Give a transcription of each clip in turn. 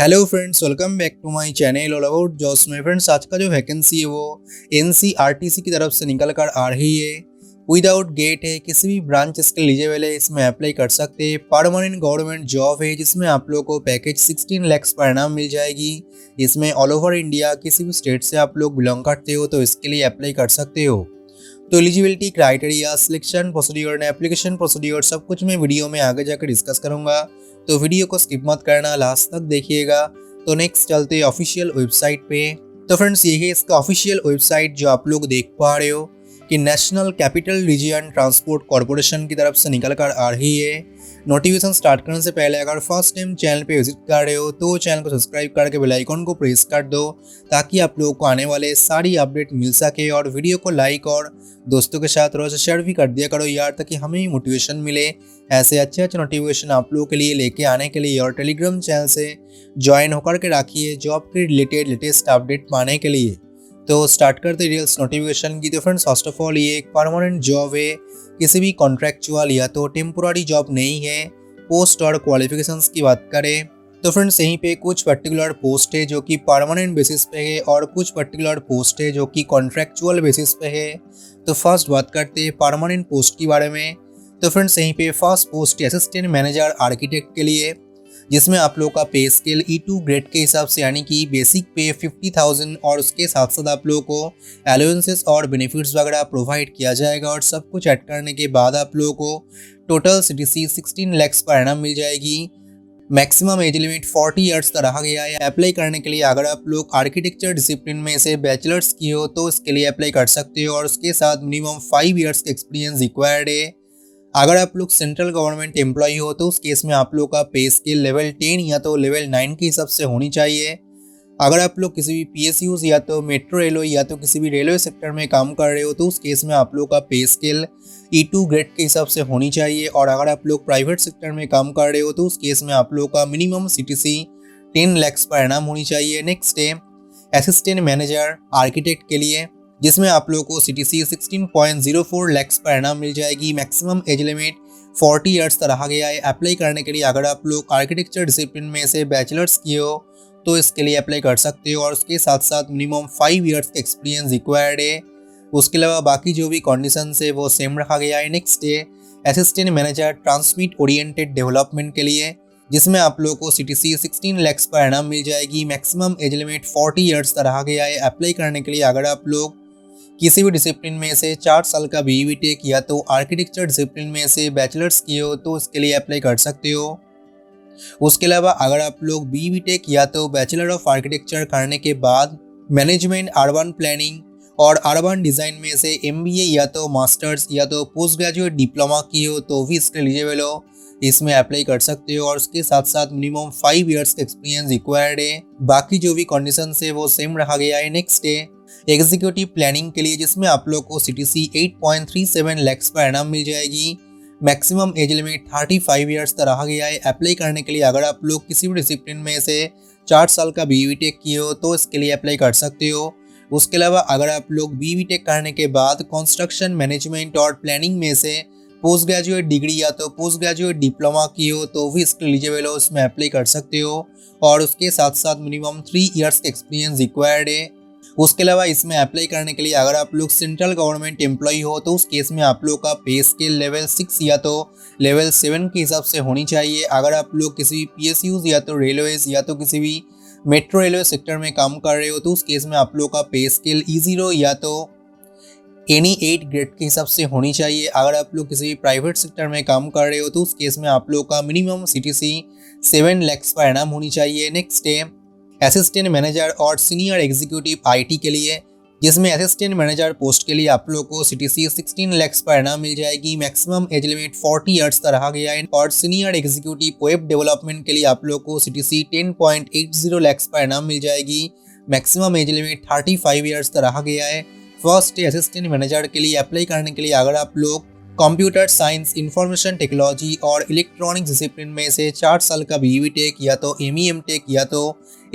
Hello friends, welcome back to my channel all about jobs में। Friends, आज का जो वैकेंसी है वो एनसीईआरटी की तरफ से निकल कर आ रही है। विदाउट गेट है, किसी भी ब्रांच इसके एलिजिबल है, इसमें अप्लाई कर सकते हैं। परमानेंट गवर्नमेंट जॉब है जिसमें आप लोग को पैकेज 16 लाख पर एनम मिल जाएगी। इसमें ऑल ओवर इंडिया किसी भी स्टेट से आप लोग बिलोंग करते हो तो इसके लिए अप्लाई कर सकते हो। तो eligibility criteria, selection procedure and application procedure सब कुछ मैं वीडियो में आगे जाकर डिस्कस करूंगा, तो वीडियो को स्किप मत करना, लास्ट तक देखिएगा। तो नेक्स्ट चलते हैं ऑफिशियल वेबसाइट पे। तो फ्रेंड्स, ये है इसका ऑफिशियल वेबसाइट जो आप लोग देख पा रहे हो कि national capital region transport corporation की तरफ से निकल कर आ रही है। नोटिफिकेशन स्टार्ट करने से पहले अगर फर्स्ट टाइम चैनल पे विजिट कर रहे हो तो चैनल को सब्सक्राइब करके बेल आइकन को प्रेस कर दो, ताकि आप लोगों को आने वाले सारी अपडेट मिल सके। और वीडियो को लाइक और दोस्तों के साथ रोज शेयर भी कर दिया करो यार, ताकि हमें भी मोटिवेशन मिले ऐसे अच्छे अच्छे नोटिफिकेशन आप लोगों के लिए लेके आने के लिए। और टेलीग्राम चैनल से ज्वाइन होकर के रखिए जॉब के रिलेटेड लेटेस्ट अपडेट पाने के लिए। तो स्टार्ट करते डिटेल्स नोटिफिकेशन की। तो फ्रेंड्स, फर्स्ट ऑफ ऑल ये एक परमानेंट जॉब है, किसी भी कॉन्ट्रैक्चुअल या तो टेम्पोररी जॉब नहीं है। पोस्ट और क्वालिफिकेशंस की बात करें तो फ्रेंड्स, यहीं पे कुछ पर्टिकुलर पोस्ट है जो कि परमानेंट बेसिस पे है और कुछ पर्टिकुलर पोस्ट है जो कि कॉन्ट्रैक्चुअल बेसिस पे है। तो फर्स्ट बात करते हैं परमानेंट पोस्ट के बारे में। तो फ्रेंड्स, यहीं पे first post assistant manager architect के लिए, जिसमें आप लोगों का पे स्केल E2 ग्रेड के हिसाब से, यानी कि बेसिक पे 50,000 और उसके साथ साथ आप लोगों को अलाउंसेस और बेनिफिट्स वगैरह प्रोवाइड किया जाएगा। और सब कुछ ऐड करने के बाद आप लोगों को total CTC 16 lakh per annum मिल जाएगी। मैक्सिमम एज लिमिट 40 ईयर्स का रहा गया है। अप्लाई करने के लिए अगर आप लोग आर्किटेक्चर डिसिप्लिन में से बैचलर्स की हो तो इसके लिए अप्लाई कर सकते हो, और उसके साथ मिनिमम 5 ईयर्स का एक्सपीरियंस रिक्वायर्ड है। अगर आप लोग सेंट्रल गवर्नमेंट एम्प्लॉय हो तो उस केस में आप लोग का पे स्केल लेवल 10 या तो लेवल 9 के हिसाब से होनी चाहिए। अगर आप लोग किसी भी PSUs या तो मेट्रो रेलवे या तो किसी भी रेलवे सेक्टर में काम कर रहे हो तो उस केस में आप लोग का पे स्केल E2 ग्रेड के हिसाब से होनी चाहिए। और अगर आप लोग प्राइवेट सेक्टर में काम कर रहे हो तो उस केस में आप लोग का minimum CTC 10 lakh per annum होनी चाहिए। नेक्स्ट है असिस्टेंट मैनेजर आर्किटेक्ट के लिए, जिसमें आप लोगों को CTC 16.04 लाख पर एनम मिल जाएगी। मैक्सिमम एज लिमिट 40 ईयर्स का रहा गया है। अप्लाई करने के लिए अगर आप लोग आर्किटेक्चर डिसिप्लिन में से बैचलर्स किए हो तो इसके लिए अप्लाई कर सकते हो, और उसके साथ साथ मिनिमम 5 ईयर्स का एक्सपीरियंस रिक्वायर्ड है। उसके अलावा बाकी जो भी कंडीशंस है वो सेम रखा गया है। नेक्स्ट है assistant manager transmit oriented development के लिए, जिसमें आप लोगों को CTC 16 लाख पर एनम मिल जाएगी। मैक्सिमम एज लिमिट 40 ईयर्स का रहा गया है। अप्लाई करने के लिए अगर आप लोग किसी भी डिसिप्लिन में से 4 साल का BE टेक या तो आर्किटेक्चर डिसिप्लिन में से बैचलर्स किए हो तो इसके लिए अप्लाई कर सकते हो। उसके अलावा अगर आप लोग BE टेक या तो बैचलर ऑफ आर्किटेक्चर करने के बाद मैनेजमेंट अर्बन प्लानिंग और अर्बन डिज़ाइन में से MBA या तो मास्टर्स या तो पोस्ट ग्रेजुएट डिप्लोमा किए हो तो भी इसके एलिजिबल हो, इसमें अप्लाई कर सकते हो। और उसके साथ साथ मिनिमम 5 ईयर्स का एक्सपीरियंस रिक्वायर्ड है। बाकी जो भी कंडीशन है वो सेम रखा गया है। नेक्स्ट है एग्जीक्यूटिव प्लानिंग के लिए, जिसमें आप लोग को CTC 8.37 लाख पर एनम मिल जाएगी। मैक्सिमम एज लिमिट 35 ईयर्स का रहा गया है। अप्लाई करने के लिए अगर आप लोग किसी भी डिसिप्लिन में से 4 साल का BE टेक किए हो तो इसके लिए अप्लाई कर सकते हो। उसके अलावा अगर आप लोग BE टेक करने के बाद कंस्ट्रक्शन मैनेजमेंट और प्लानिंग में से पोस्ट ग्रेजुएट डिग्री या तो पोस्ट ग्रेजुएट डिप्लोमा किए हो तो भी इसके एलिजिबल हो, इसमें अप्लाई कर सकते हो। और उसके साथ साथ मिनिमम 3 ईयर्स का एक्सपीरियंस रिक्वायर्ड है। उसके अलावा इसमें अप्लाई करने के लिए अगर आप लोग सेंट्रल गवर्नमेंट एम्प्लॉय हो तो उस केस में आप लोग का पे स्केल लेवल 6 या तो लेवल 7 के हिसाब से होनी चाहिए। अगर आप लोग किसी भी PSUs या तो रेलवेज या तो किसी भी मेट्रो रेलवे सेक्टर में काम कर रहे हो तो उस केस में आप लोग का पे स्केल E0 या तो एनी 8 ग्रेड के हिसाब से होनी चाहिए। अगर आप लोग किसी भी प्राइवेट सेक्टर में काम कर रहे हो तो उस केस में आप लोग का minimum CTC 7 lakh per annum होनी चाहिए। नेक्स्ट है असिस्टेंट मैनेजर और सीनियर एग्जीक्यूटिव IT के लिए, जिसमें असिस्टेंट मैनेजर पोस्ट के लिए आप लोग को CTC 16 लाख पर एनम मिल जाएगी। मैक्सिमम एज लिमिट 40 ईयर्स का रहा गया है। और सीनियर एग्जीक्यूटिव वेब डेवलपमेंट के लिए आप लोग को CTC 10.80 लाख पर एनम मिल जाएगी। मैक्सिमम एज लिमिट 35 ईयर्स का रहा गया है। फर्स्ट असिस्टेंट मैनेजर के लिए अप्लाई करने के लिए अगर आप लोग कंप्यूटर साइंस, इंफॉर्मेशन टेक्नोलॉजी और इलेक्ट्रॉनिक्स डिसिप्लिन में से 4 साल का BE टेक या तो MEM टेक या तो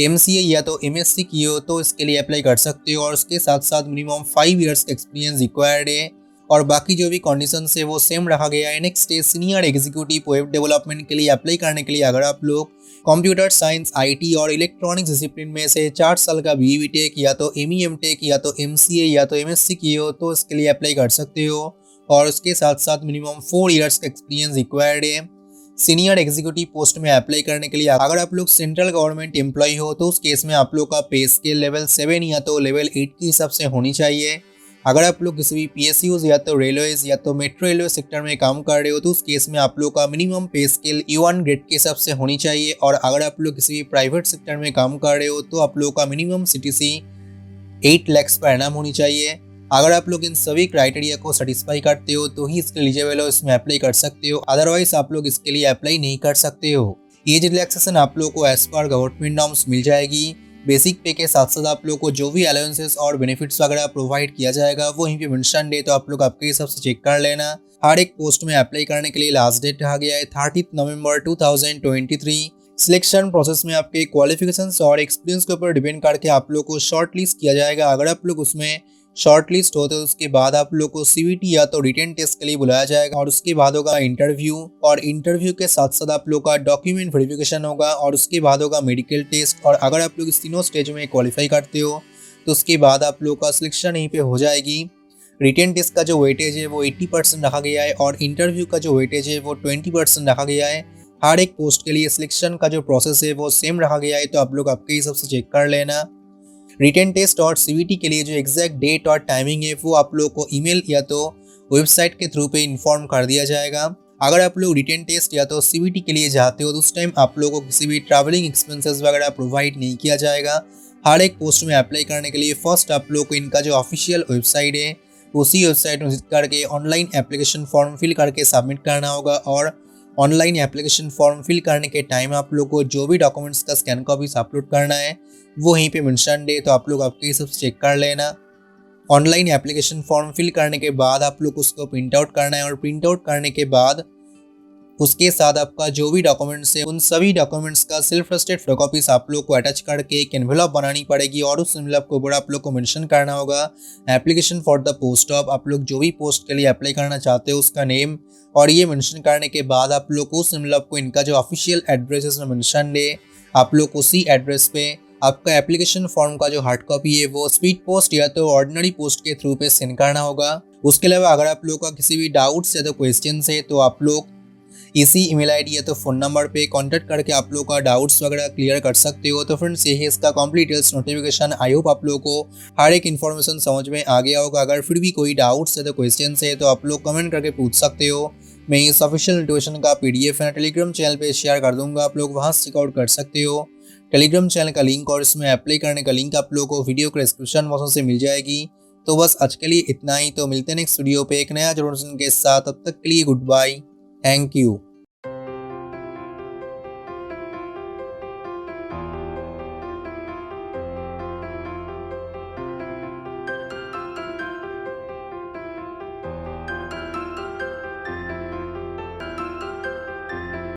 MCA या तो MSc किए हो तो इसके लिए अप्लाई कर सकते हो। और उसके साथ साथ मिनिमम 5 ईयर्स का एक्सपीरियंस रिक्वायर्ड है। और बाकी जो भी कंडीशन है वो सेम रखा गया है। नेक्स्ट है सीनियर एग्जीक्यूटिव वेब डेवलपमेंट के लिए अप्लाई करने के लिए अगर आप लोग कंप्यूटर साइंस, आईटी और इलेक्ट्रॉनिक्स डिसिप्लिन में से 4 साल का BE टेक या तो MEM टेक या तो MCA या तो MSc किए हो तो इसके लिए अप्लाई कर सकते हो। और उसके साथ साथ मिनिमम 4 इयर्स का एक्सपीरियंस रिक्वायर्ड है। सीनियर एग्जीक्यूटिव पोस्ट में अप्लाई करने के लिए अगर आप लोग सेंट्रल गवर्नमेंट एम्प्लॉय हो तो उस केस में आप लोग का पे स्केल लेवल 7 या तो लेवल 8 के हिसाब से होनी चाहिए। अगर आप लोग किसी भी PSUs या तो रेलवेज या तो मेट्रो रेलवे सेक्टर में काम कर रहे हो तो उस केस में आप लोग का मिनिमम पे स्केल E1 ग्रेड के हिसाब से होनी चाहिए। और अगर आप लोग किसी भी प्राइवेट सेक्टर में काम कर रहे हो तो आप लोग का minimum CTC 8 lakhs per annum होनी चाहिए। अगर आप लोग इन सभी क्राइटेरिया को सेटिस्फाई करते हो तो ही इसके एलिजिबल हो, इसमें अप्लाई कर सकते हो, अदरवाइज आप लोग इसके लिए अप्लाई नहीं कर सकते हो। एज रिलैक्सेशन आप लोग को एज पर गवर्नमेंट नॉर्म्स मिल जाएगी। बेसिक पे के साथ साथ आप लोग को जो भी अलाउंसेस और बेनिफिट्स वगैरह प्रोवाइड किया जाएगा वो यहीं पे मेंशन है, तो आप लोग आपके हिसाब से चेक कर लेना। हर एक पोस्ट में अप्लाई करने के लिए लास्ट डेट रखा गया है 30 नवंबर 2023। सिलेक्शन प्रोसेस में आपके क्वालिफिकेशंस और एक्सपीरियंस के ऊपर डिपेंड करके आप लोग को शॉर्ट लिस्ट किया जाएगा। अगर आप लोग उसमें शॉर्ट लिस्ट होते हैं उसके बाद आप लोग को CVT या तो रिटन टेस्ट के लिए बुलाया जाएगा और उसके बाद होगा इंटरव्यू। और इंटरव्यू के साथ साथ आप लोग का डॉक्यूमेंट वेरिफिकेशन होगा और उसके बाद होगा मेडिकल टेस्ट। और अगर आप लोग इस तीनों स्टेज में क्वालिफाई करते हो तो उसके बाद आप लोग का सिलेक्शन यहीं पे हो जाएगी। रिटन टेस्ट का जो वेटेज है वो 80% रखा गया है और इंटरव्यू का जो वेटेज है वो 20% रखा गया है। हर एक पोस्ट के लिए सिलेक्शन का जो प्रोसेस है वो सेम रखा गया है, तो आप लोग आपके हिसाब से चेक कर लेना। रिटन टेस्ट और CVT के लिए जो एग्जैक्ट डेट और टाइमिंग है वो आप लोग को ईमेल या तो वेबसाइट के थ्रू पे इन्फॉर्म कर दिया जाएगा। अगर आप लोग रिटन टेस्ट या तो CVT के लिए जाते हो तो उस टाइम आप लोगों को किसी भी ट्रैवलिंग एक्सपेंसेस वगैरह प्रोवाइड नहीं किया जाएगा। हर एक पोस्ट में अप्लाई करने के लिए फर्स्ट आप लोग को इनका जो ऑफिशियल वेबसाइट है उसी वेबसाइट में विजिट करके ऑनलाइन एप्लीकेशन फॉर्म फिल करके सबमिट करना होगा। और ऑनलाइन एप्लीकेशन फॉर्म फिल करने के टाइम आप लोग को जो भी डॉक्यूमेंट्स का स्कैन कॉपीज अपलोड करना है वो यहीं पे मेंशन है, तो आप लोग आपके हिसाब से चेक कर लेना। ऑनलाइन एप्लीकेशन फॉर्म फिल करने के बाद आप लोग उसको प्रिंट आउट करना है और प्रिंट आउट करने के बाद उसके साथ आपका जो भी डॉक्यूमेंट्स है उन सभी डॉक्यूमेंट्स का सेल्फ अटेस्टेड फोटोकॉपीज आप लोग को अटैच करके एक एनवेलप बनानी पड़ेगी और उस एनवेलप को ऊपर आप लोग को मेंशन करना होगा application for the post of. आप लोग जो भी पोस्ट के लिए अप्लाई करना चाहते हो उसका नेम, और ये मेंशन करने के बाद आप लोग उस एनवेलप को इनका जो ऑफिशियल एड्रेस है मेंशन है, आप लोग उसी एड्रेस पे आपका एप्लीकेशन फॉर्म का जो हार्ड कॉपी है वो स्पीड पोस्ट या तो ऑर्डिनरी पोस्ट के थ्रू पे सेंड करना होगा। उसके अलावा अगर आप लोग का किसी भी डाउट्स या तो क्वेश्चन है तो आप लोग इसी ईमेल आईडी या तो फोन नंबर पे कांटेक्ट करके आप लोग का डाउट्स वगैरह क्लियर कर सकते हो। तो फ्रेंड्स यही इसका complete details notification. I hope आप लोगों को हर एक इन्फॉर्मेशन समझ में आ गया होगा। अगर फिर भी कोई डाउट्स है तो क्वेश्चन है तो आप लोग कमेंट करके पूछ सकते हो। मैं इस ऑफिशियल नोटिफिकेशन का PDF है टेलीग्राम चैनल पे शेयर कर दूंगा, आप लोग वहाँ से चेकआउट कर सकते हो। टेलीग्राम चैनल का लिंक और इसमें अप्लाई करने का लिंक आप लोगों को वीडियो के डिस्क्रिप्शन बॉक्स से मिल जाएगी। तो बस आज के लिए इतना ही, तो मिलते हैं नेक्स्ट वीडियो पे एक नया इन्फॉर्मेशन के साथ। तब तक के लिए गुड बाय, थैंक यू।